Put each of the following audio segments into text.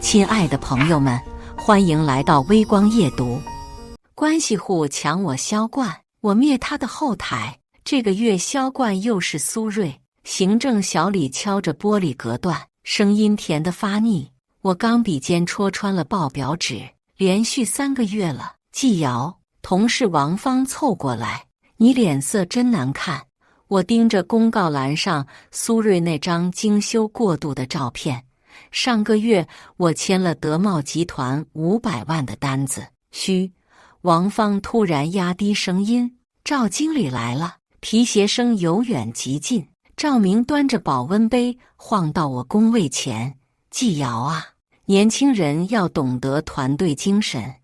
亲爱的朋友们，欢迎来到微光夜读。关系户抢我销冠，我灭他的后台。这个月销冠又是苏芮。行政小李敲着玻璃隔断，声音甜得发腻。我钢笔尖戳穿了报表纸，连续3个月了。季瑶，同事王芳凑过来，你脸色真难看。我盯着公告栏上苏芮那张精修过度的照片。上个月我签了德茂集团500万的单子。嘘，王芳突然压低声音，赵经理来了。皮鞋声由远及近，赵明端着保温杯晃到我工位前。季瑶啊，年轻人要懂得团队精神。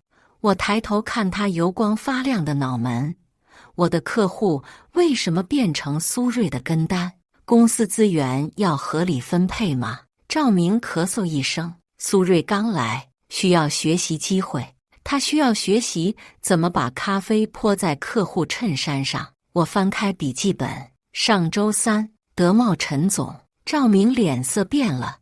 我抬头看他油光发亮的脑门。我的客户为什么变成苏芮的跟单？公司资源要合理分配吗？赵明咳嗽一声，苏芮刚来，需要学习机会。他需要学习怎么把咖啡泼在客户衬衫上。我翻开笔记本，上周3，德茂陈总。赵明脸色变了，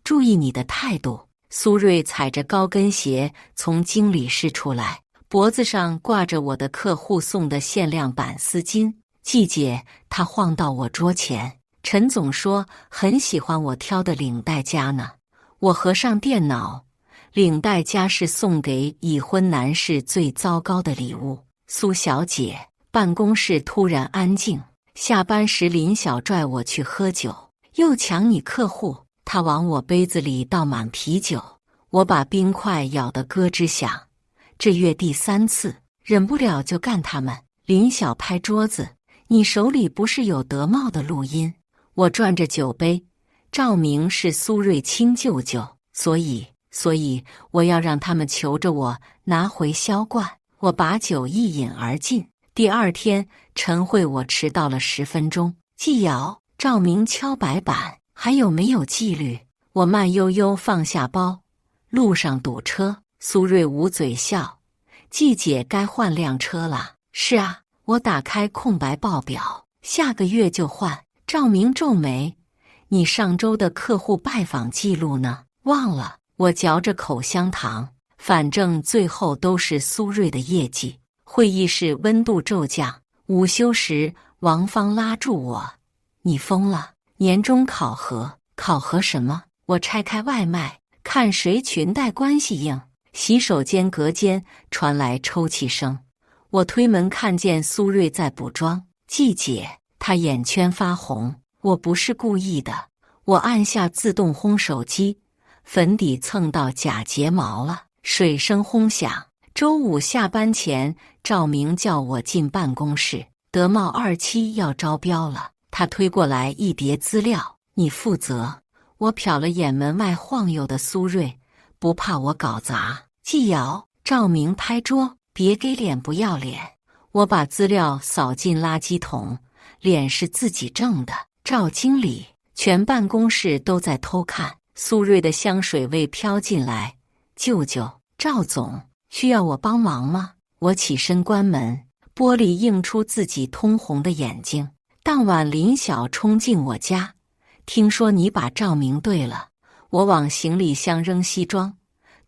注意你的态度。苏芮踩着高跟鞋从经理室出来，脖子上挂着我的客户送的限量版丝巾。季姐，她晃到我桌前。陈总说很喜欢我挑的领带夹呢。我合上电脑，领带夹是送给已婚男士最糟糕的礼物。苏小姐，办公室突然安静。下班时林晓拽我去喝酒，又抢你客户。他往我杯子里倒满啤酒，我把冰块咬得咯吱响。这月第3次，忍不了就干他们。林晓拍桌子，你手里不是有德茂的录音？我转着酒杯，赵明是苏芮亲舅舅，所以我要让他们求着我拿回销冠。我把酒一饮而尽。第2天晨会我迟到了10分钟。季瑶，赵明敲白板，还有没有纪律？我慢悠悠放下包，路上堵车。苏芮捂嘴笑，季姐该换辆车了。是啊，我打开空白报表，下个月就换。赵明皱眉，你上周的客户拜访记录呢？忘了。我嚼着口香糖，反正最后都是苏芮的业绩。会议室温度骤降，午休时王芳拉住我，你疯了？年终考核什么？我拆开外卖，看谁裙带关系硬。洗手间隔间传来抽泣声，我推门看见苏芮在补妆。季姐，她眼圈发红，我不是故意的。我按下自动烘手机，粉底蹭到假睫毛了，水声轰响。周5下班前，赵明叫我进办公室，德茂2期要招标了。他推过来一叠资料，你负责。我瞟了眼门外晃悠的苏芮，不怕我搞砸？季瑶，赵明拍桌，别给脸不要脸。我把资料扫进垃圾桶，脸是自己挣的。赵经理，全办公室都在偷看。苏芮的香水味飘进来，舅舅，赵总，需要我帮忙吗？我起身关门，玻璃映出自己通红的眼睛。当晚林晓冲进我家，听说你把赵明对了。我往行李箱扔西装，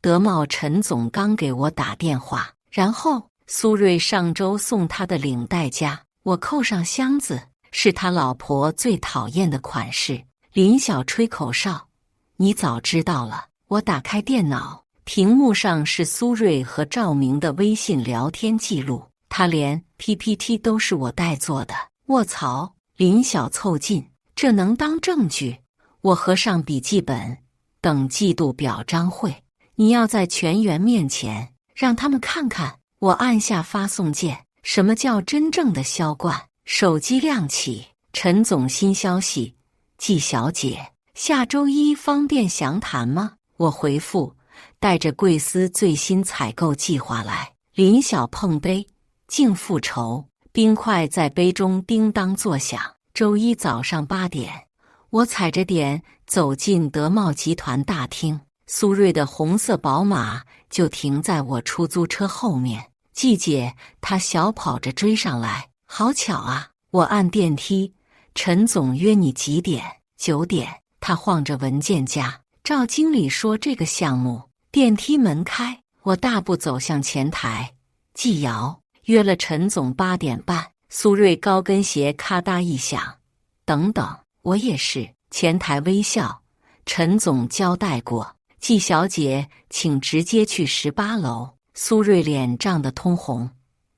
德茂陈总刚给我打电话，然后苏芮上周送他的领带夹，我扣上箱子，是他老婆最讨厌的款式。林晓吹口哨，你早知道了。我打开电脑，屏幕上是苏芮和赵明的微信聊天记录，他连 PPT 都是我代做的。卧槽！林晓凑近，这能当证据？我合上笔记本，等季度表彰会，你要在全员面前让他们看看。我按下发送键，什么叫真正的销冠？手机亮起，陈总新消息，季小姐，下周1方便详谈吗？我回复，带着贵司最新采购计划来。林晓碰杯，敬复仇。冰块在杯中叮当作响。周1早上8点，我踩着点走进德茂集团大厅，苏芮的红色宝马就停在我出租车后面。季姐，她小跑着追上来，好巧啊！我按电梯，陈总约你几点？9点。他晃着文件夹，赵经理说这个项目。电梯门开，我大步走向前台。纪瑶约了陈总8点半。苏瑞高跟鞋咔嗒一响。等等，我也是。前台微笑。陈总交代过，季小姐请直接去18楼。苏瑞脸涨得通红。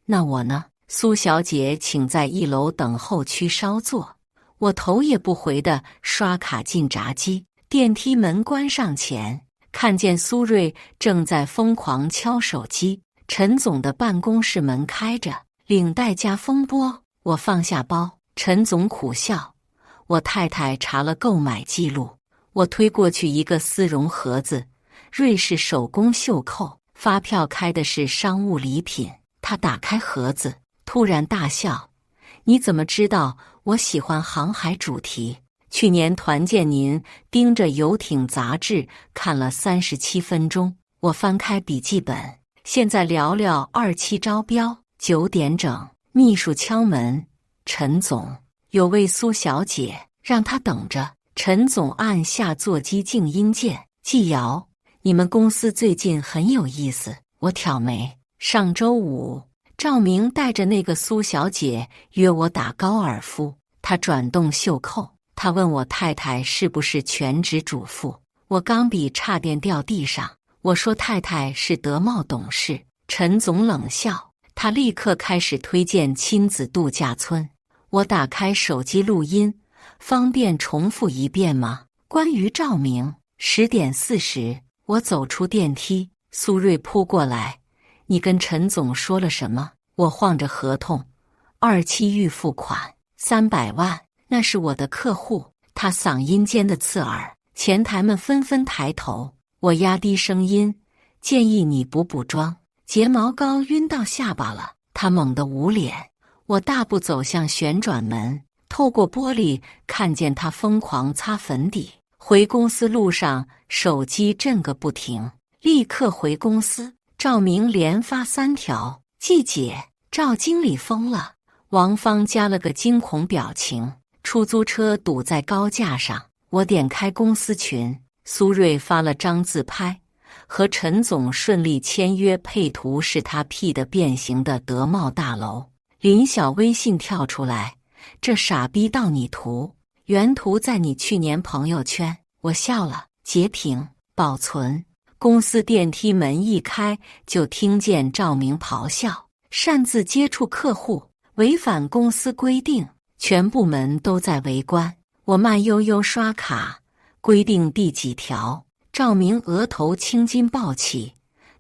那我呢？苏小姐请在1楼等候区稍坐。我头也不回地刷卡进闸机。电梯门关上前，看见苏瑞正在疯狂敲手机。陈总的办公室门开着，领带加风波。我放下包，陈总苦笑。我太太查了购买记录。我推过去一个丝绒盒子，瑞士手工袖扣，发票开的是商务礼品。他打开盒子，突然大笑。你怎么知道我喜欢航海主题？去年团建您盯着游艇杂志看了37分钟。我翻开笔记本，现在聊聊27招标。9点整，秘书敲门。陈总，有位苏小姐，让她等着。陈总按下座机静音键。纪瑶，你们公司最近很有意思。我挑眉。上周五，赵明带着那个苏小姐约我打高尔夫。他转动袖扣。他问我太太是不是全职主妇。我钢笔差点掉地上。我说太太是德茂董事。陈总冷笑。他立刻开始推荐亲子度假村。我打开手机录音。方便重复一遍吗？关于赵明。10点40，我走出电梯。苏瑞扑过来。你跟陈总说了什么？我晃着合同。27预付款300万，那是我的客户。他嗓音尖得刺耳。前台们纷纷抬头。我压低声音，建议你补补妆，睫毛膏晕到下巴了。他猛地捂脸。我大步走向旋转门。透过玻璃看见他疯狂擦粉底。回公司路上手机震个不停。立刻回公司。赵明连发3条。季姐，赵经理疯了。王芳加了个惊恐表情。出租车堵在高架上。我点开公司群。苏瑞发了张自拍，和陈总顺利签约，配图是他 P 的变形的德茂大楼。林晓微信跳出来。这傻逼盗你图，原图在你去年朋友圈。我笑了，截屏保存。公司电梯门一开，就听见赵明咆哮：擅自接触客户，违反公司规定，全部门都在围观。我慢悠悠刷卡。规定第几条？赵明额头青筋暴起。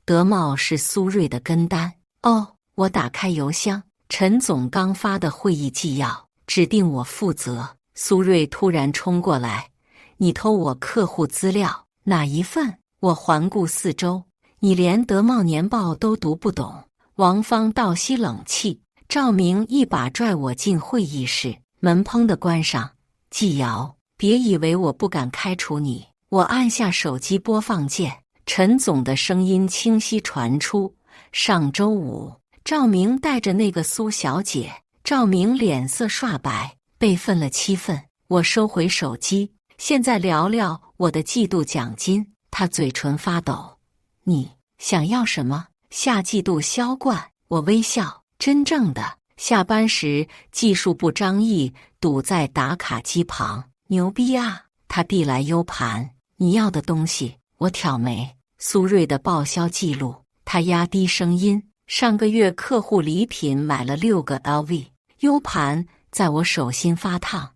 德茂是苏瑞的跟单。哦，我打开邮箱，陈总刚发的会议纪要。指定我负责。苏瑞突然冲过来。你偷我客户资料？哪一份？我环顾四周。你连德茂年报都读不懂。王芳倒吸冷气。赵明一把拽我进会议室，门砰地关上。纪瑶，别以为我不敢开除你。我按下手机播放键。陈总的声音清晰传出。上周五，赵明带着那个苏小姐。赵明脸色刷白，被分了7份。我收回手机。现在聊聊我的季度奖金。他嘴唇发抖。你想要什么？下季度销冠。我微笑。真正的。下班时，技术部张毅堵在打卡机旁。牛逼啊！他递来 U 盘。你要的东西？我挑眉。苏瑞的报销记录。他压低声音。上个月客户礼品买了6个 LV。U 盘在我手心发烫。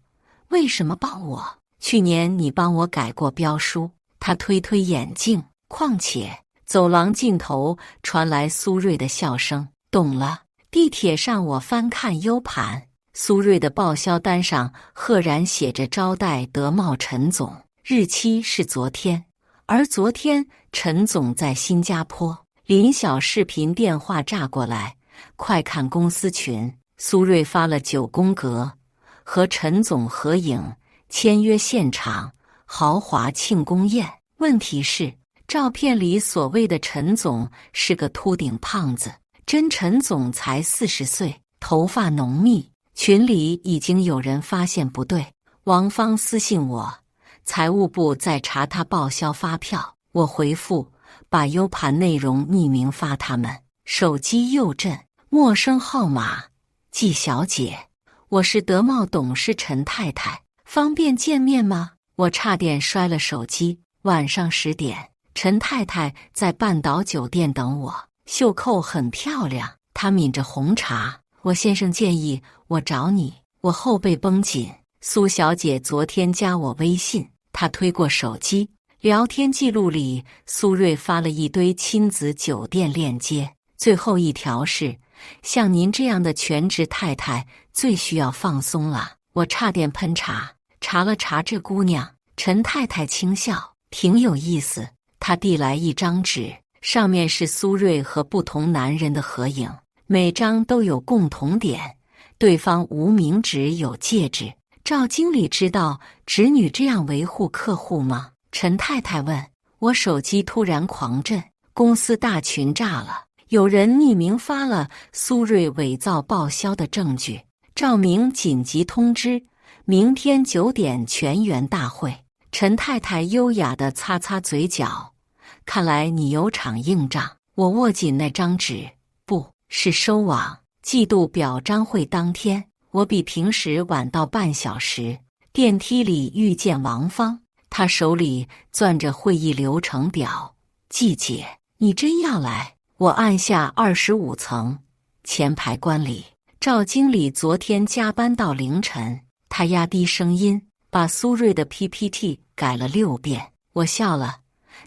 为什么报我？去年你帮我改过标书。他推眼镜。况且，走廊尽头传来苏瑞的笑声。懂了。地铁上我翻看 U 盘，苏瑞的报销单上赫然写着招待德茂陈总，日期是昨天。而昨天陈总在新加坡。林晓视频电话炸过来。快看公司群。苏瑞发了9宫格，和陈总合影，签约现场，豪华庆功宴。问题是，照片里所谓的陈总是个秃顶胖子，真陈总才40岁，头发浓密。群里已经有人发现不对，王芳私信我，财务部在查他报销发票。我回复，把 U 盘内容匿名发他们。手机右震，陌生号码，季小姐，我是德茂董事陈太太，方便见面吗？我差点摔了手机。晚上10点，陈太太在半岛酒店等我，袖扣很漂亮，她抿着红茶。我先生建议我找你，我后背绷紧。苏小姐昨天加我微信，她推过手机，聊天记录里苏瑞发了一堆亲子酒店链接，最后一条是像您这样的全职太太最需要放松了。我差点喷茶。查了查这姑娘，陈太太轻笑，挺有意思。她递来一张纸，上面是苏瑞和不同男人的合影，每张都有共同点，对方无名指有戒指。赵经理知道侄女这样维护客户吗？陈太太问。我手机突然狂震，公司大群炸了，有人匿名发了苏瑞伪造报销的证据。赵明紧急通知，明天9点全员大会。陈太太优雅地擦擦嘴角，看来你有场硬仗。我握紧那张纸，不是收网。季度表彰会当天，我比平时晚到半小时，电梯里遇见王芳，她手里攥着会议流程表。季姐，你真要来？我按下25层，前排观礼。赵经理昨天加班到凌晨，他压低声音，把苏瑞的 PPT 改了6遍。我笑了，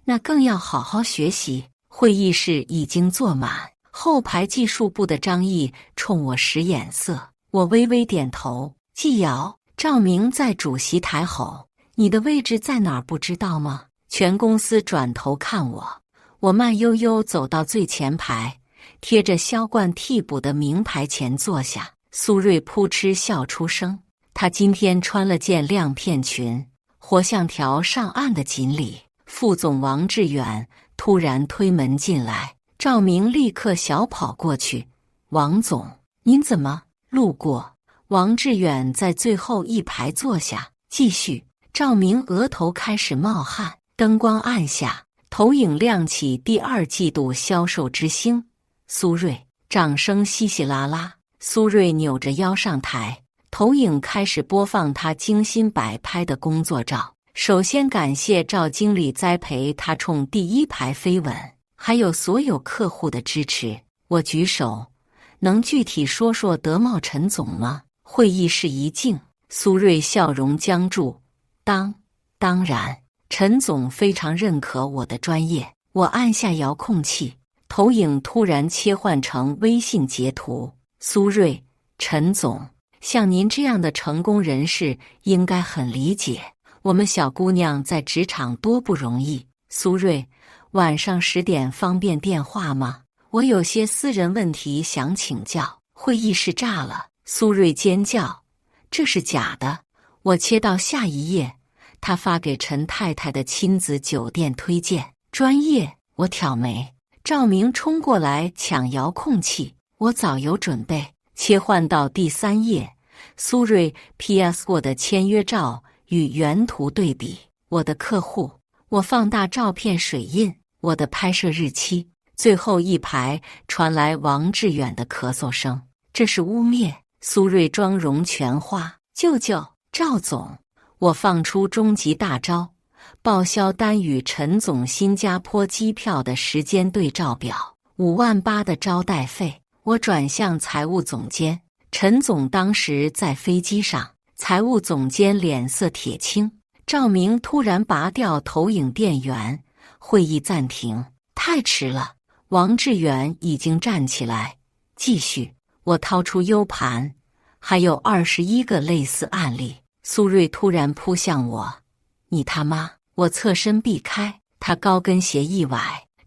那更要好好学习。会议室已经坐满，后排技术部的张毅冲我使眼色。我微微点头。季瑶，赵明在主席台吼：“你的位置在哪儿？不知道吗？”全公司转头看我。我慢悠悠走到最前排，贴着销冠替补的名牌前坐下。苏瑞扑哧笑出声。她今天穿了件亮片裙，活像条上岸的锦鲤。副总王志远突然推门进来，赵明立刻小跑过去：“王总，您怎么？”路过。王志远在最后一排坐下，继续。赵明额头开始冒汗，灯光暗下，投影亮起第2季度销售之星苏瑞。掌声稀稀拉拉。苏瑞扭着腰上台，投影开始播放他精心摆拍的工作照。首先感谢赵经理栽培他冲第1排飞吻，还有所有客户的支持。我举手，能具体说说德茂陈总吗？会议室一静，苏瑞笑容僵住。当然，陈总非常认可我的专业。我按下遥控器，投影突然切换成微信截图。苏瑞，陈总，像您这样的成功人士应该很理解我们小姑娘在职场多不容易。苏瑞，晚上10点方便电话吗？我有些私人问题想请教。会议室炸了。苏瑞尖叫：“这是假的！”我切到下一页，他发给陈太太的亲子酒店推荐。专业。我挑眉。赵明冲过来抢遥控器，我早有准备。切换到第3页，苏瑞 PS 过的签约照与原图对比。我的客户，我放大照片水印，我的拍摄日期。最后一排传来王志远的咳嗽声。这是污蔑。苏瑞妆容全花。舅舅，赵总，我放出终极大招，报销单与陈总新加坡机票的时间对照表，58000的招待费。我转向财务总监，陈总当时在飞机上。财务总监脸色铁青。赵明突然拔掉投影电源，会议暂停。太迟了。王志远已经站起来，继续。我掏出 U 盘，还有21个类似案例。苏瑞突然扑向我：“你他妈！”我侧身避开，他高跟鞋一崴，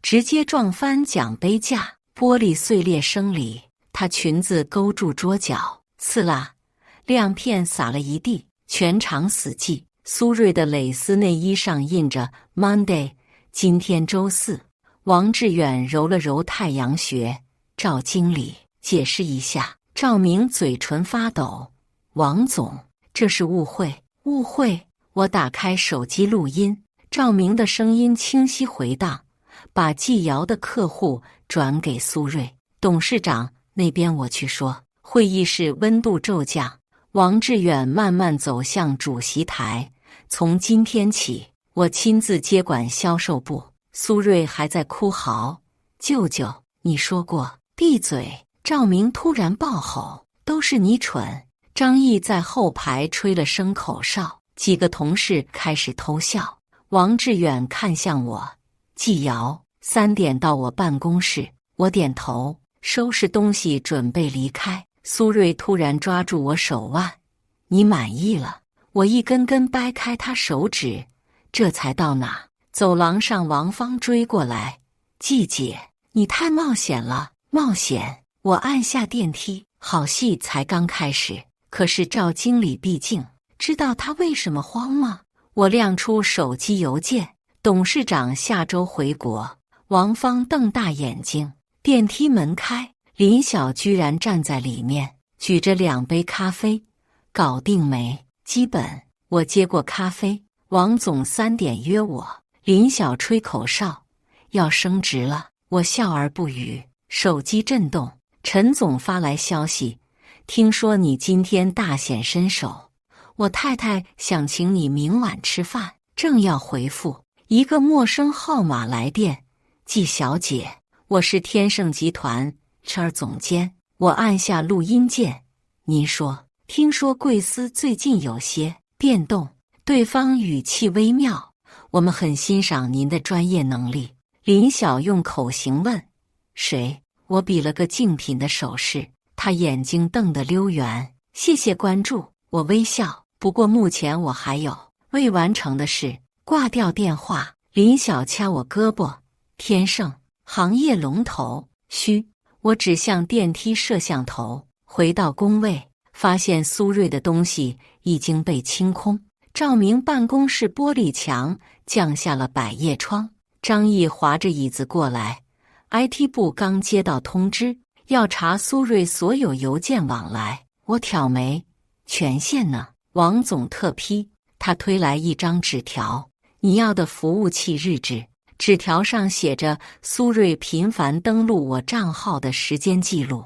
直接撞翻奖杯架，玻璃碎裂声里，她裙子勾住桌角，刺啦，亮片洒了一地，全场死寂。苏瑞的蕾丝内衣上印着 Monday， 今天周四。王志远揉了揉太阳穴：“赵经理，解释一下。”赵明嘴唇发抖：“王总，这是误会。”误会？我打开手机录音，赵明的声音清晰回荡，把季瑶的客户转给苏瑞。董事长那边我去说。会议室温度骤降，王志远慢慢走向主席台。从今天起，我亲自接管销售部。苏瑞还在哭嚎：“舅舅，你说过闭嘴！”赵明突然爆吼：“都是你蠢！”张毅在后排吹了声口哨，几个同事开始偷笑。王志远看向我：“季瑶，3点到我办公室。”我点头，收拾东西准备离开。苏瑞突然抓住我手腕：“你满意了？”我一根根掰开他手指，这才到哪？走廊上，王芳追过来：“季姐，你太冒险了！”冒险！我按下电梯。好戏才刚开始，可是赵经理毕竟知道他为什么慌吗？我亮出手机邮件：“董事长下周回国。”王芳瞪大眼睛。电梯门开，林晓居然站在里面，举着2杯咖啡。搞定没？基本。我接过咖啡。王总3点约我。林晓吹口哨，要升职了。我笑而不语。手机震动，陈总发来消息：“听说你今天大显身手，我太太想请你明晚吃饭。”正要回复，一个陌生号码来电：“季小姐，我是天盛集团 HR 总监。”我按下录音键：“您说。”听说贵司最近有些变动。对方语气微妙：“我们很欣赏您的专业能力。”林晓用口型问：“谁？”我比了个竞品的手势，他眼睛瞪得溜圆。“谢谢关注。”我微笑。不过目前我还有未完成的事。挂掉电话，林晓掐我胳膊：“天盛，行业龙头。”嘘。我指向电梯摄像头，回到工位，发现苏瑞的东西已经被清空。赵明办公室玻璃墙降下了百叶窗。张毅滑着椅子过来：“IT 部刚接到通知，要查苏瑞所有邮件往来。”我挑眉：“权限呢？”王总特批。他推来一张纸条：“你要的服务器日志。”纸条上写着苏瑞频繁登录我账号的时间记录，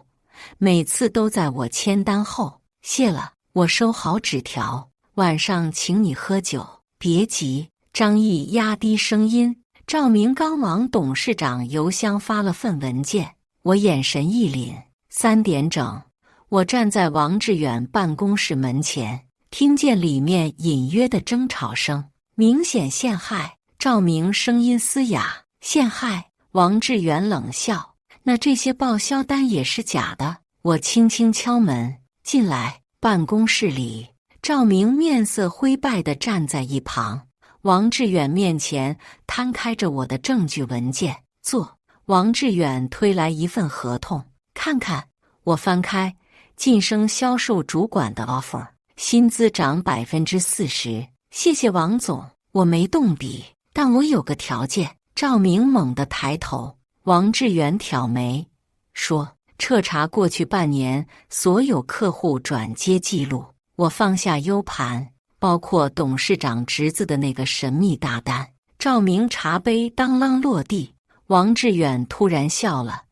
每次都在我签单后。谢了。我收好纸条。晚上请你喝酒。别急。张毅压低声音。赵明刚往董事长邮箱发了份文件。我眼神一凛。3点整，我站在王志远办公室门前，听见里面隐约的争吵声，明显陷害。赵明声音嘶哑：“陷害？”王志远冷笑：“那这些报销单也是假的。”我轻轻敲门：“进来。”办公室里，赵明面色灰败地站在一旁。王志远面前摊开着我的证据文件：“坐。”王志远推来一份合同：“看看。”我翻开：晋升销售主管的 offer， 薪资涨40%。谢谢王总。我没动笔。但我有个条件。赵明猛地抬头。王志远挑眉说：“彻查过去半年所有客户转接记录。”我放下 U 盘，包括董事长侄子的那个神秘大单。赵明茶杯当啷落地。王志远突然笑了：“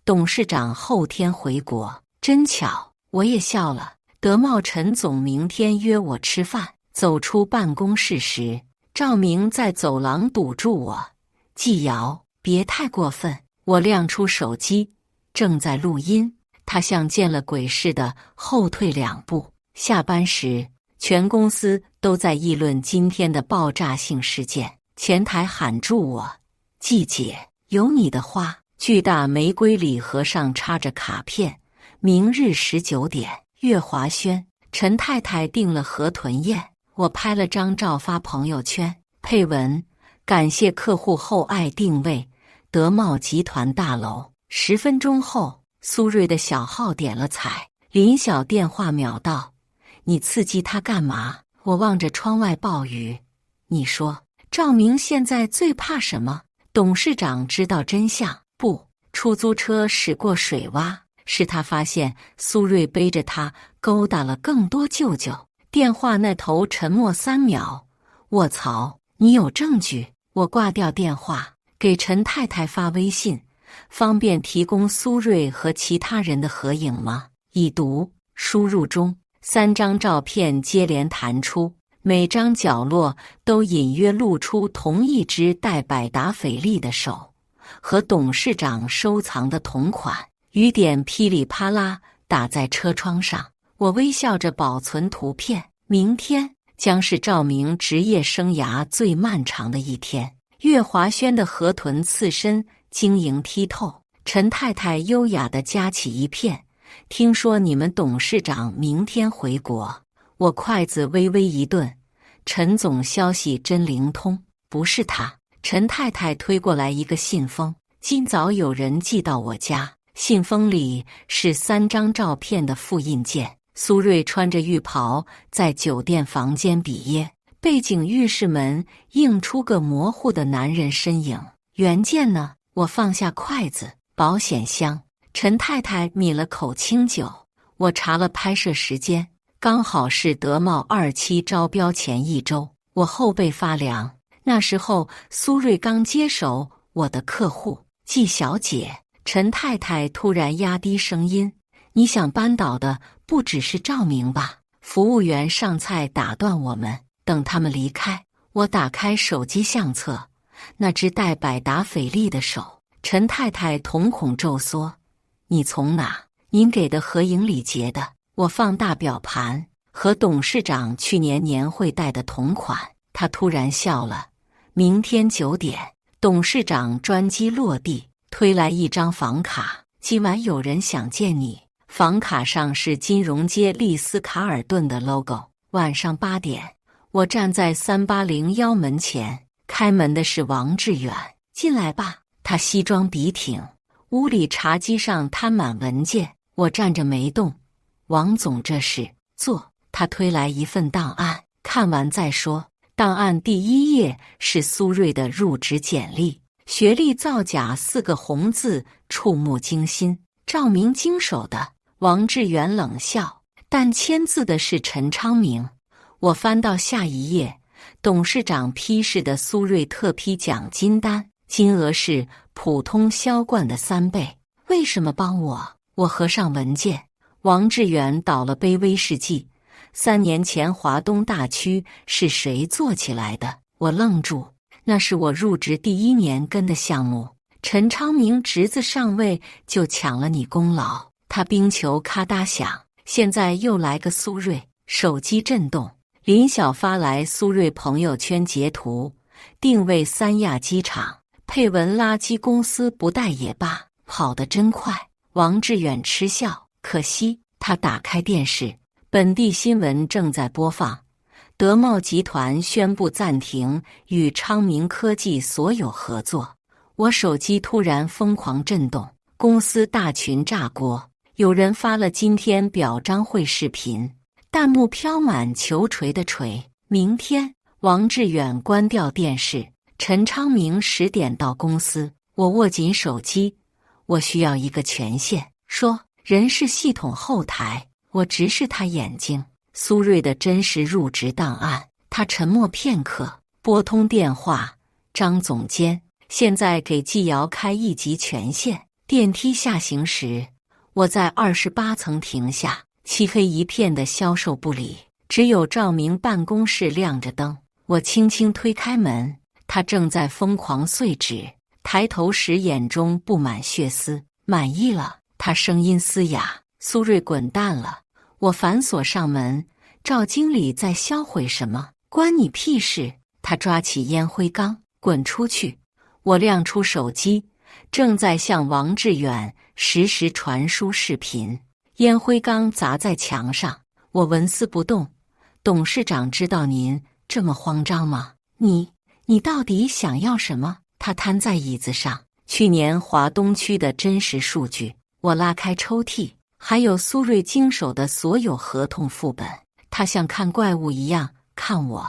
董事长后天回国，真巧。”我也笑了。德茂陈总明天约我吃饭。走出办公室时，赵明在走廊堵住我：“季瑶，别太过分。”我亮出手机，正在录音。他像见了鬼似的后退2步。下班时，全公司都在议论今天的爆炸性事件。前台喊住我：“季姐，有你的花。”巨大玫瑰礼盒上插着卡片：“明日19点，月华轩。”陈太太订了河豚宴。我拍了张照发朋友圈，配文：“感谢客户厚爱定位，德茂集团大楼。”10分钟后，苏瑞的小号点了彩。林晓电话秒到：“你刺激他干嘛？”我望着窗外暴雨：“你说，赵明现在最怕什么？”董事长知道真相。不，出租车驶过水洼，是他发现苏瑞背着他勾搭了更多舅舅。电话那头沉默3秒，卧槽，你有证据？我挂掉电话，给陈太太发微信，方便提供苏芮和其他人的合影吗？已读。输入中，3张照片接连弹出，每张角落都隐约露出同一只戴百达翡丽的手，和董事长收藏的同款。雨点噼里啪啦打在车窗上，我微笑着保存图片。明天将是赵明职业生涯最漫长的一天。岳华轩的河豚刺身晶莹剔透，陈太太优雅地夹起一片。听说你们董事长明天回国，我筷子微微一顿。陈总消息真灵通，不是他。陈太太推过来一个信封，今早有人寄到我家，信封里是3张照片的复印件。苏芮穿着浴袍在酒店房间比耶，背景浴室门映出个模糊的男人身影。原件呢？我放下筷子。保险箱。陈太太抿了口清酒，我查了拍摄时间，刚好是德茂2期招标前1周。我后背发凉，那时候苏芮刚接手我的客户。季小姐，陈太太突然压低声音，你想扳倒的不只是赵明吧？服务员上菜打断我们，等他们离开，我打开手机相册，那只戴百达翡丽的手。陈太太瞳孔骤缩，你从哪？您给的合影里截的。我放大表盘，和董事长去年年会戴的同款。他突然笑了。明天9点，董事长专机落地，推来一张房卡。今晚有人想见你。房卡上是金融街丽思卡尔顿的 logo。晚上8点，我站在3801门前，开门的是王志远。进来吧。他西装笔挺，屋里茶几上摊满文件，我站着没动。王总，这是坐。他推来一份档案，看完再说。档案第1页是苏芮的入职简历，学历造假4个红字，触目惊心。赵明经手的。王志远冷笑，但签字的是陈昌明。我翻到下一页，董事长批示的苏芮特批奖金单，金额是普通销冠的3倍。为什么帮我？我合上文件。王志远倒了杯威士忌。3年前华东大区是谁做起来的？我愣住。那是我入职第1年跟的项目。陈昌明侄子上位就抢了你功劳。他冰球咔嗒响，现在又来个苏芮。手机震动，林晓发来苏芮朋友圈截图，定位3亚机场，配文垃圾公司不带也罢，跑得真快。王志远嗤笑，可惜。他打开电视，本地新闻正在播放，德茂集团宣布暂停与昌明科技所有合作。我手机突然疯狂震动，公司大群炸锅。有人发了今天表彰会视频，弹幕飘满球锤的锤。明天，王志远关掉电视。陈昌明10点到公司，我握紧手机，我需要一个权限。说，人事系统后台。我直视他眼睛。苏芮的真实入职档案。他沉默片刻，拨通电话，张总监，现在给季瑶开1级权限。电梯下行时，我在28层停下，漆黑一片的销售部里，只有赵明办公室亮着灯。我轻轻推开门，他正在疯狂碎纸，抬头时眼中布满血丝。满意了，他声音嘶哑。苏芮滚蛋了。我反锁上门。赵经理在销毁什么？关你屁事。他抓起烟灰缸，滚出去。我亮出手机，正在向王志远实时传输视频。烟灰缸砸在墙上，我纹丝不动。董事长知道您这么慌张吗？你到底想要什么？他瘫在椅子上。去年华东区的真实数据。我拉开抽屉，还有苏芮经手的所有合同副本。他像看怪物一样看我。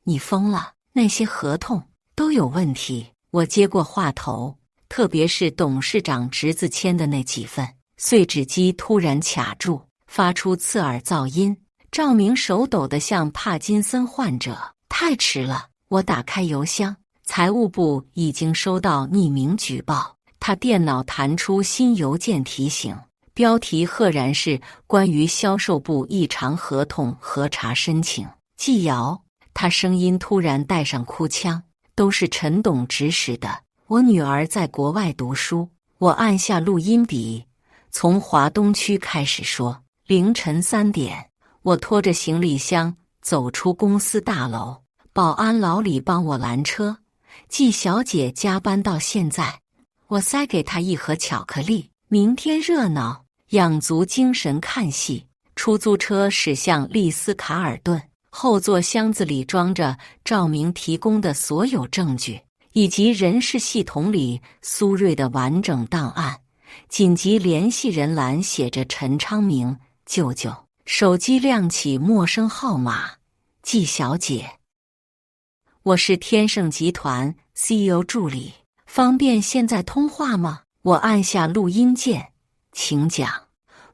你疯了，那些合同都有问题。我接过话头，特别是董事长侄子签的那几份。碎纸机突然卡住，发出刺耳噪音。赵明手抖得像帕金森患者。太迟了。我打开邮箱，财务部已经收到匿名举报。他电脑弹出新邮件提醒，标题赫然是关于销售部异常合同核查申请。季瑶，他声音突然带上哭腔，都是陈董指使的。我女儿在国外读书。我按下录音笔，从华东区开始说。凌晨3点，我拖着行李箱走出公司大楼，保安老李帮我拦车。季小姐加班到现在，我塞给她一盒巧克力。明天热闹，养足精神看戏。出租车驶向丽思卡尔顿，后座箱子里装着赵明提供的所有证据，以及人事系统里苏瑞的完整档案。紧急联系人栏写着陈昌明舅舅，手机亮起陌生号码，季小姐。我是天盛集团 CEO 助理，方便现在通话吗？我按下录音键，请讲。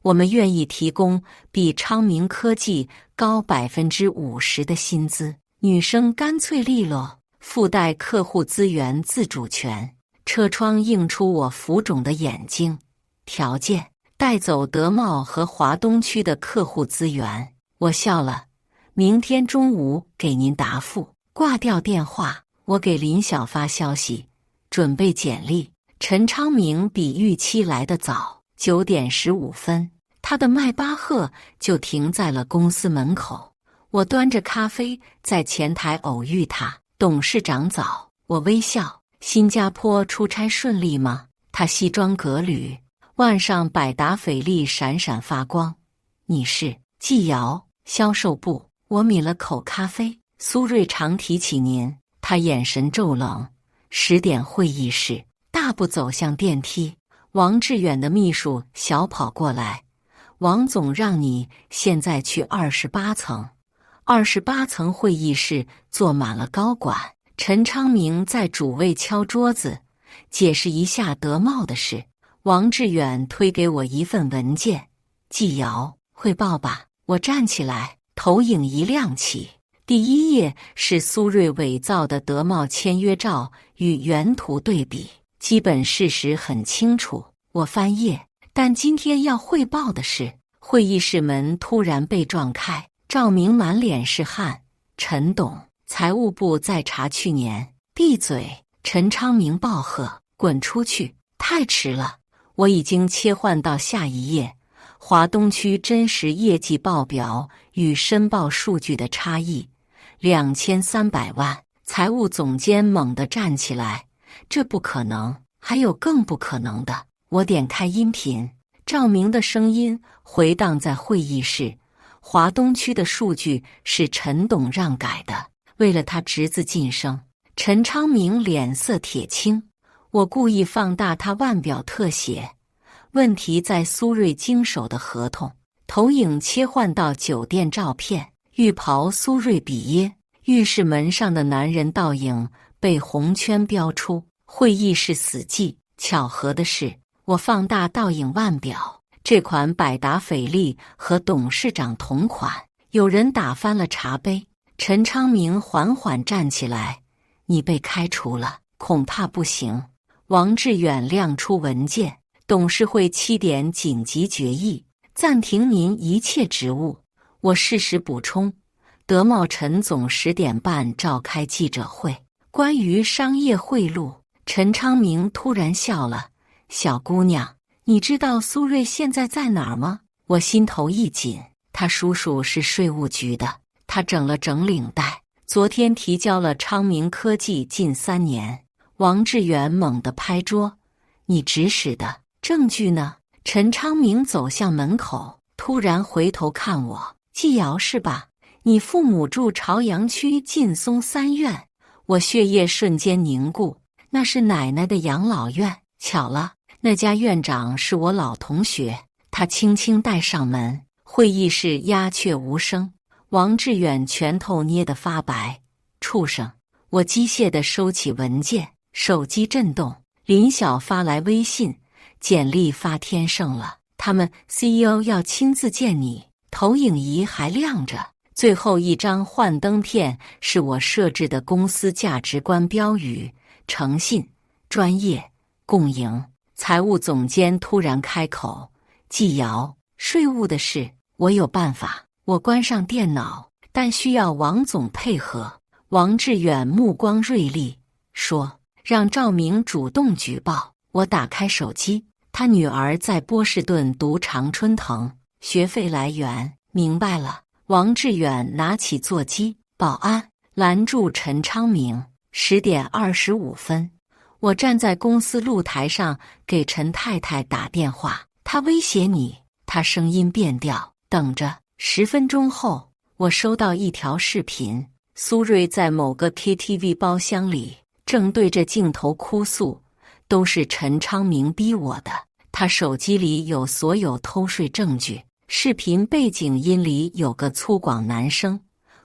我们愿意提供比昌明科技高50%的薪资，女生干脆利落，附带客户资源自主权。车窗映出我浮肿的眼睛。条件：带走德茂和华东区的客户资源。我笑了，明天中午给您答复。挂掉电话，我给林晓发消息，准备简历。陈昌明比预期来得早，9点15分，他的迈巴赫就停在了公司门口。我端着咖啡在前台偶遇他。董事长早。我微笑。新加坡出差顺利吗？他西装革履，腕上百达翡丽闪闪发光。你是？季瑶，销售部。我抿了口咖啡。苏瑞常提起您。他眼神骤冷。10点会议室。大步走向电梯。王志远的秘书小跑过来。王总让你现在去28层。28层会议室坐满了高管。陈昌明在主位敲桌子，解释一下德茂的事。王志远推给我一份文件。季瑶，汇报吧。我站起来，投影仪亮起。第1页是苏瑞伪造的德茂签约照与原图对比，基本事实很清楚。我翻页，但今天要汇报的是，会议室门突然被撞开，赵明满脸是汗。陈董，财务部在查去年。闭嘴！陈昌明暴喝，滚出去！太迟了。我已经切换到下一页。华东区真实业绩报表与申报数据的差异，2300万。财务总监猛地站起来，这不可能，还有更不可能的。我点开音频，赵明的声音回荡在会议室。华东区的数据是陈董让改的，为了他侄子晋升。陈昌明脸色铁青。我故意放大他腕表特写，问题在苏瑞经手的合同。投影切换到酒店照片，浴袍苏瑞比耶，浴室门上的男人倒影被红圈标出。会议室死寂。巧合的是，我放大倒影腕表，这款百达翡丽和董事长同款。有人打翻了茶杯。陈昌明缓缓站起来，你被开除了，恐怕不行。王志远亮出文件，董事会7点紧急决议，暂停您一切职务。我适时补充，德茂陈总10点半召开记者会，关于商业贿赂。陈昌明突然笑了，小姑娘，你知道苏瑞现在在哪儿吗？我心头一紧，他叔叔是税务局的。他整了整领带，昨天提交了昌明科技近3年。王志远猛地拍桌，你指使的，证据呢？陈昌明走向门口，突然回头看我，季瑶是吧？你父母住朝阳区劲松3院。我血液瞬间凝固，那是奶奶的养老院。巧了，那家院长是我老同学。他轻轻带上门，会议室鸦雀无声。王志远拳头捏得发白，畜生！我机械地收起文件，手机震动，林晓发来微信，简历发天盛了，他们 CEO 要亲自见你。投影仪还亮着，最后一张幻灯片是我设置的公司价值观标语：诚信、专业、共赢。财务总监突然开口：季瑶，税务的事我有办法。我关上电脑，但需要王总配合。王志远目光锐利，说：让赵明主动举报。我打开手机，他女儿在波士顿读常春藤，学费来源。明白了。王志远拿起座机，保安拦住陈昌明。10点25分，我站在公司露台上给陈太太打电话，她威胁你。她声音变调，等着。10分钟后，我收到一条视频，苏芮在某个 KTV 包厢里正对着镜头哭诉，都是陈昌明逼我的。他手机里有所有偷税证据。视频背景音里有个粗犷男声：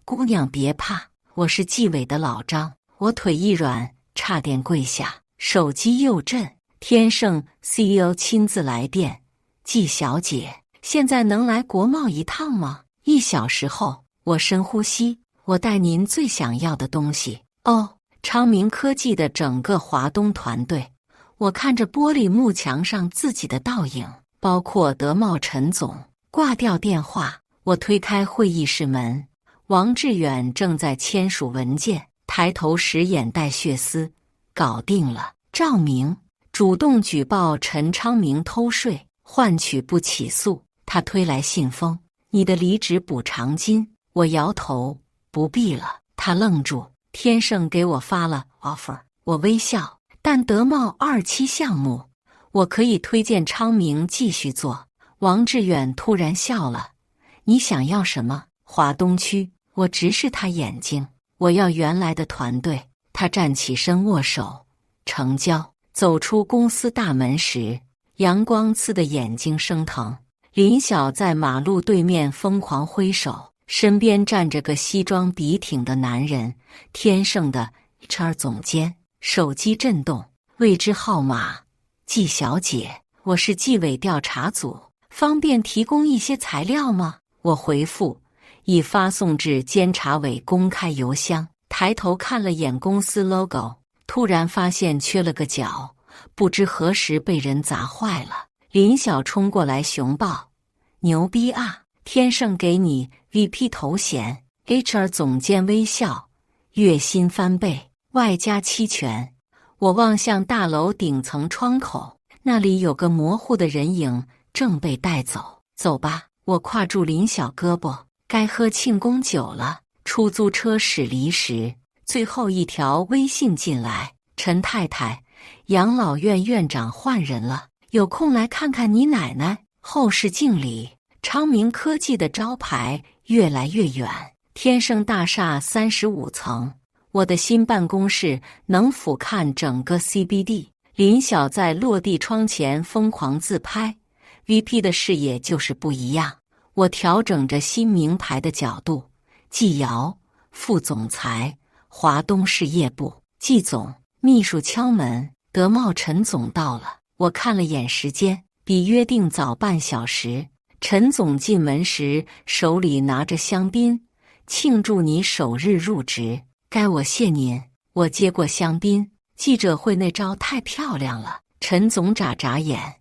姑娘别怕，我是纪委的老张。我腿一软，差点跪下。手机又震，天盛 CEO 亲自来电：季小姐，现在能来国贸一趟吗？1小时后。我深呼吸，我带您最想要的东西。哦，昌明科技的整个华东团队。我看着玻璃幕墙上自己的倒影，包括德茂陈总。挂掉电话，我推开会议室门，王志远正在签署文件，抬头时眼带血丝。搞定了。赵明主动举报陈昌明偷税，换取不起诉。他推来信封：你的离职补偿金。我摇头：不必了。他愣住：天盛给我发了 offer。我微笑：但德茂27项目，我可以推荐昌明继续做。王志远突然笑了：你想要什么？华东区。我直视他眼睛：我要原来的团队。他站起身握手，成交。走出公司大门时，阳光刺得眼睛生疼。林晓在马路对面疯狂挥手，身边站着个西装笔挺的男人，天盛的 HR 总监。手机震动，未知号码：季小姐，我是纪委调查组，方便提供一些材料吗？我回复：已发送至监察委公开邮箱。抬头看了眼公司 logo， 突然发现缺了个角，不知何时被人砸坏了。林晓冲过来熊抱：牛逼啊！天盛给你 VP 头衔。HR 总监微笑：月薪翻倍，外加期权。我望向大楼顶层窗口，那里有个模糊的人影正被带走。走吧。我挎住林晓胳膊：该喝庆功酒了。出租车驶离时，最后一条微信进来：陈太太，养老院院长换人了，有空来看看你奶奶。后视镜里，昌明科技的招牌越来越远。天盛大厦35层，我的新办公室能俯瞰整个 CBD。林晓在落地窗前疯狂自拍。VP 的视野就是不一样。我调整着新名牌的角度：季瑶，副总裁，华东事业部。季总。秘书敲门：德茂陈总到了。我看了眼时间，比约定早半小时。陈总进门时手里拿着香槟：庆祝你首日入职。该我谢您。我接过香槟。记者会那招太漂亮了。陈总眨眨眼：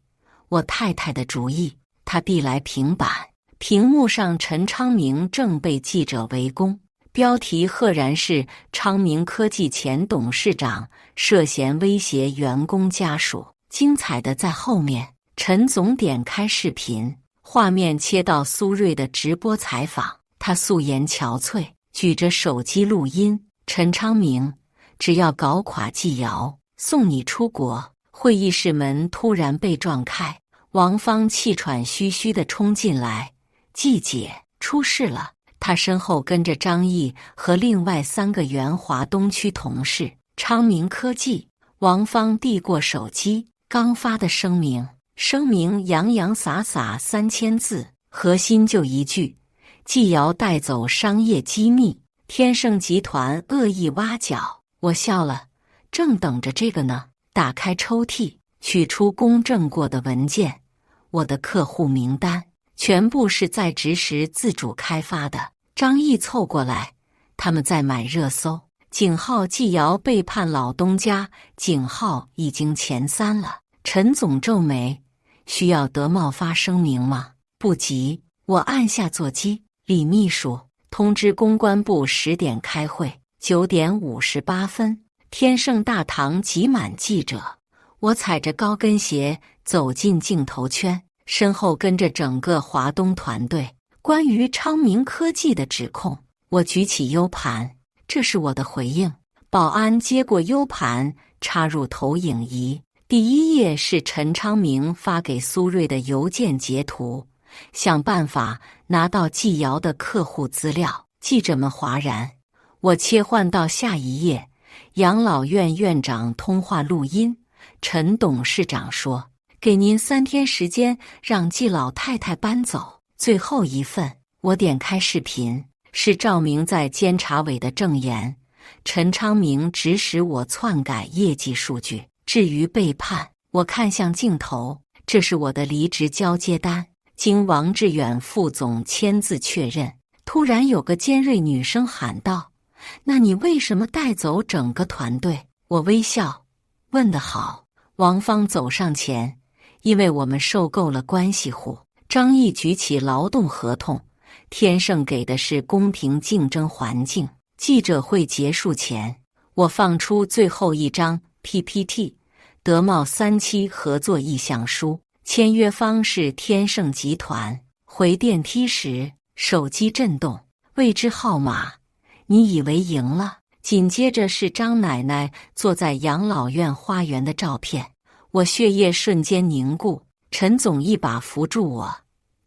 我太太的主意。他递来平板，屏幕上陈昌明正被记者围攻，标题赫然是昌明科技前董事长涉嫌威胁员工家属。精彩的在后面。陈总点开视频，画面切到苏芮的直播采访，他素颜憔悴，举着手机录音：陈昌明，只要搞垮季瑶，送你出国。会议室门突然被撞开，王芳气喘吁吁地冲进来：季姐，出事了。他身后跟着张毅和另外3个原华东区同事。昌明科技。王芳递过手机，刚发的声明洋洋洒洒3000字，核心就一句：季瑶带走商业机密，天盛集团恶意挖角。我笑了，正等着这个呢。打开抽屉，取出公证过的文件。我的客户名单全部是在职时自主开发的，张毅凑过来，他们在买热搜，井号季瑶背叛老东家，井号已经前3了。陈总皱眉，需要德茂发声明吗？不急，我按下座机。李秘书通知公关部10点开会。9点58分，天盛大堂挤满记者。我踩着高跟鞋走进镜头圈，身后跟着整个华东团队。关于昌明科技的指控，我举起 U 盘，这是我的回应。保安接过 U 盘，插入投影仪。第1页是陈昌明发给苏瑞的邮件截图，想办法拿到季瑶的客户资料。记者们哗然。我切换到下一页，养老院院长通话录音。陈董事长说：“给您3天时间，让季老太太搬走。”最后一份，我点开视频，是赵明在监察委的证言。陈昌明指使我篡改业绩数据。至于背叛，我看向镜头，这是我的离职交接单，经王志远副总签字确认。突然有个尖锐女声喊道：“那你为什么带走整个团队？”我微笑，问得好。王芳走上前，因为我们收购了关系户。张毅举起劳动合同，天盛给的是公平竞争环境。记者会结束前，我放出最后一张 PPT， 德茂3期合作意向书，签约方是天盛集团。回电梯时，手机震动，未知号码。你以为赢了？紧接着是张奶奶坐在养老院花园的照片，我血液瞬间凝固。陈总一把扶住我，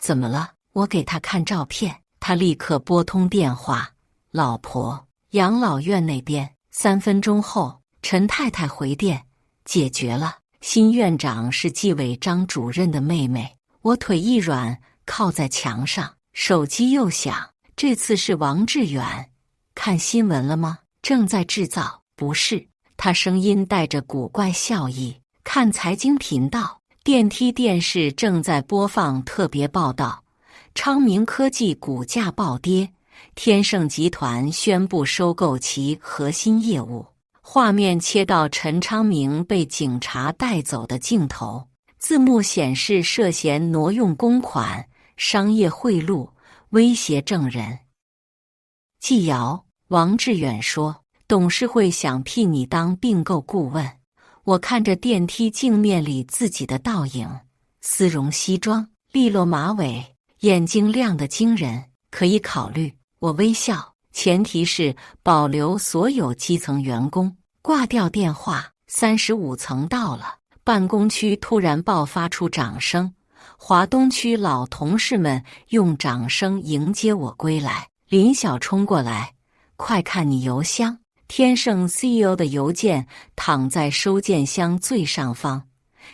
怎么了？我给他看照片，他立刻拨通电话，老婆，养老院那边。3分钟后，陈太太回电，解决了。新院长是纪委张主任的妹妹。我腿一软，靠在墙上，手机又响，这次是王志远。看新闻了吗？正在制造。不是，他声音带着古怪笑意。看财经频道，电梯电视正在播放特别报道，昌明科技股价暴跌，天盛集团宣布收购其核心业务。画面切到陈昌明被警察带走的镜头，字幕显示涉嫌挪用公款、商业贿赂、威胁证人。季瑶，王志远说，董事会想聘你当并购顾问。我看着电梯镜面里自己的倒影，丝绒西装，利落马尾，眼睛亮得惊人，可以考虑。我微笑，前提是保留所有基层员工。挂掉电话，35层到了，办公区突然爆发出掌声，华东区老同事们用掌声迎接我归来。林晓冲过来，快看你邮箱。天盛 CEO 的邮件躺在收件箱最上方，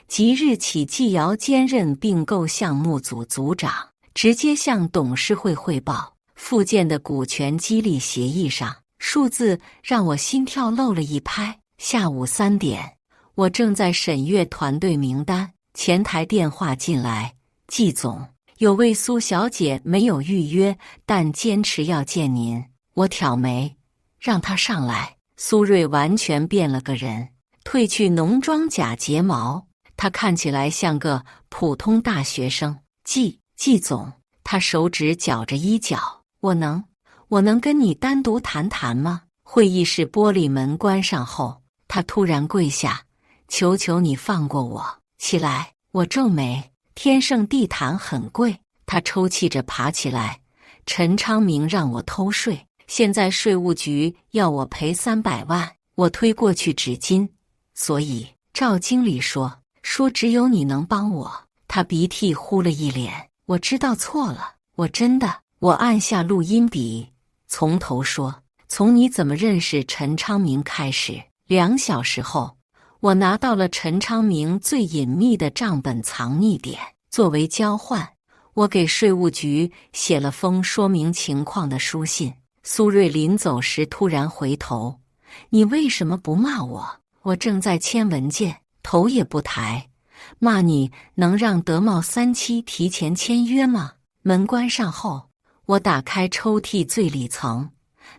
即日起季瑶兼任并购项目组组长，直接向董事会汇报。附件的股权激励协议上，数字让我心跳漏了一拍。下午3点，我正在审阅团队名单，前台电话进来，季总，有位苏小姐没有预约，但坚持要见您。我挑眉，让她上来。苏瑞完全变了个人，褪去浓妆假睫毛，她看起来像个普通大学生。季总，他手指绞着衣角，我能跟你单独谈谈吗？会议室玻璃门关上后，他突然跪下，求求你放过我，起来。我皱眉，天盛地毯很贵。他抽泣着爬起来，陈昌明让我偷税，现在税务局要我赔300万。我推过去纸巾，所以赵经理说只有你能帮我。他鼻涕呼了一脸，我知道错了，我真的。我按下录音笔，从头说，从你怎么认识陈昌明开始。2小时后，我拿到了陈昌明最隐秘的账本藏匿点，作为交换，我给税务局写了封说明情况的书信。苏瑞临走时突然回头，你为什么不骂我？我正在签文件，头也不抬。骂你能让德茂3期提前签约吗？门关上后，我打开抽屉最里层，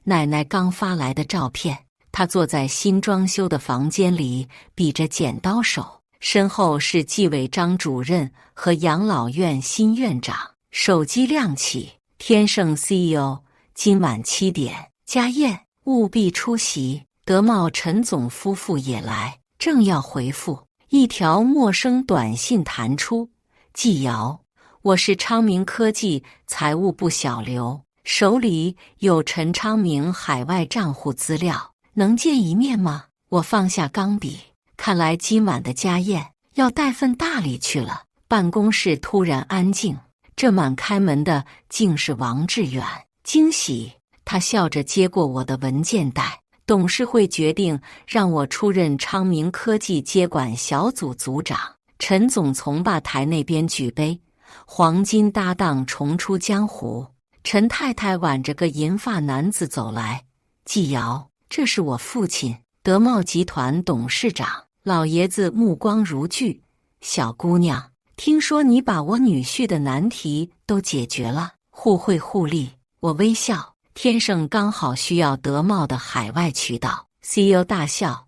奶奶刚发来的照片。她坐在新装修的房间里，比着剪刀手，身后是纪委张主任和养老院新院长。手机亮起，天盛 CEO， 今晚7点家宴，务必出席。德茂陈总夫妇也来。正要回复，一条陌生短信弹出：纪瑶，我是昌明科技财务部小刘，手里有陈昌明海外账户资料，能见一面吗？我放下钢笔，看来今晚的家宴要带份大礼去了。办公室突然安静，这满开门的竟是王志远。惊喜，他笑着接过我的文件袋。董事会决定让我出任昌明科技接管小组组长。陈总从吧台那边举杯，黄金搭档重出江湖。陈太太挽着个银发男子走来，纪瑶，这是我父亲，德茂集团董事长。老爷子目光如炬，小姑娘，听说你把我女婿的难题都解决了，互惠互利。我微笑，天盛刚好需要德茂的海外渠道。CEO 大笑，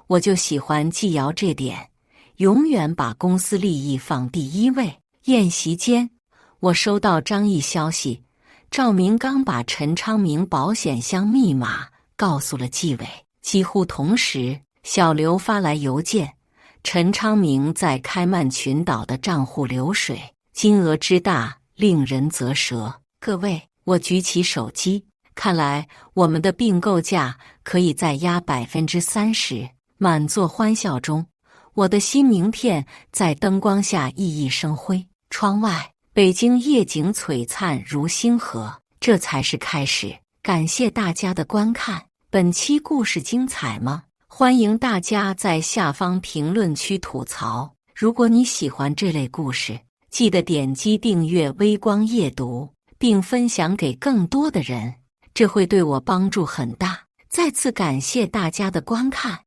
我就喜欢纪瑶这点，永远把公司利益放第一位。宴席间，我收到张毅消息，赵明刚把陈昌明保险箱密码告诉了纪委。几乎同时，小刘发来邮件，陈昌明在开曼群岛的账户流水金额之大，令人啧舌。各位，我举起手机，看来我们的并购价可以再压30%。满座欢笑中，我的新名片在灯光下熠熠生辉。窗外，北京夜景璀璨如星河，这才是开始。感谢大家的观看，本期故事精彩吗？欢迎大家在下方评论区吐槽。如果你喜欢这类故事，记得点击订阅微光夜读，并分享给更多的人，这会对我帮助很大。再次感谢大家的观看。